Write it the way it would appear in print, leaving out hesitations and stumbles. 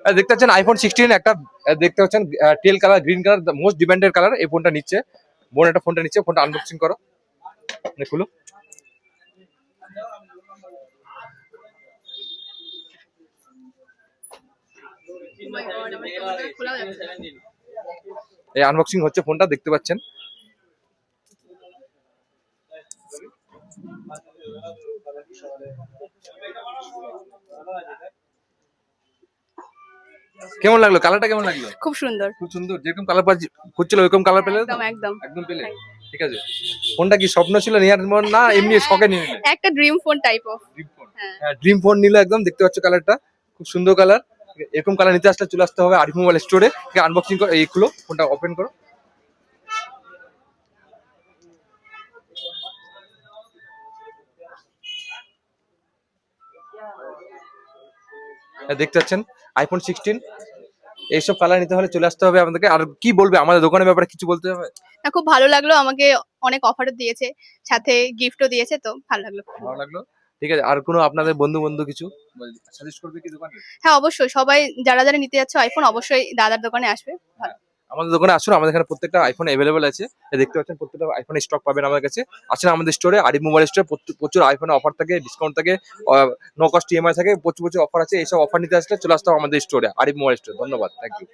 দেখতে পাচ্ছেন আইফোন 16 একটা দেখতে পাচ্ছেন teal colour green colour most demanded colour. এই ফোনটা নিচ্ছে বোন, একটা ফোনটা নিচ্ছে, ফোনটা আনবক্সিং করো, খুলো। এই আনবক্সিং হচ্ছে ফোনটা, দেখতে পাচ্ছেন। কেমন লাগলো? কালারটা কেমন লাগলো? খুব সুন্দর, খুব সুন্দর। যেরকম কালার খুঁজছিল ওইরকম কালার পেলে? একদম একদম একদম পেলে? ঠিক আছে। ফোনটা কি স্বপ্ন ছিল নেওয়ার না এমনি শখে নিয়ে নিলে? একটা dream phone type of. Dream phone. হ্যাঁ ড্রিম ফোন নিল একদম। দেখতে পাচ্ছ কালারটা খুব সুন্দর কালার। এরকম কালার নিতে আসলে চলে আসতে হবে আরিফ মোবাইল স্টোরে। আনবক্সিং করো, এই খুলো ফোনটা, ওপেন করো। দেখতে পাচ্ছেন আইফোন 16। এইসব কালার নিতে হলে চলে আসতে হবে আপনাদেরকে। আর কি বলবে আমাদের দোকানের ব্যাপারে, কিছু বলতে হবে? না, খুব ভালো লাগলো, আমাকে অনেক অফারও দিয়েছে, সাথে গিফটও দিয়েছে, তো ভালো লাগলো। ভালো লাগলো। ঠিক আছে, আর কোনো আপনাদের বন্ধু কিছু সাজেস্ট করবে কি দোকানে? হ্যাঁ অবশ্যই, সবাই যারা যারা নিতে যাচ্ছে আইফোন অবশ্যই দাদার দোকানে আসবে। আমাদের দোকানে আসুন, আমাদের এখানে প্রত্যেকটা আইফোন অ্যাভেলেবেল আছে। দেখতে পাচ্ছেন প্রত্যেকটা আইফোনের স্টক পাবেন আমাদের কাছে। আসেন আমাদের স্টোরে, আরিফ মোবাইল স্টোরে প্রচুর আইফোনের অফার থাকে, ডিসকাউন্ট থাকে, নো কস্ট ইএমআই থাকে, প্রচুর অফার আছে। এইসব অফার নিতে আসলে চলে আসতে হবে আমাদের স্টোরে, আরিফ মোবাইল স্টোরে। ধন্যবাদ, থ্যাংক ইউ।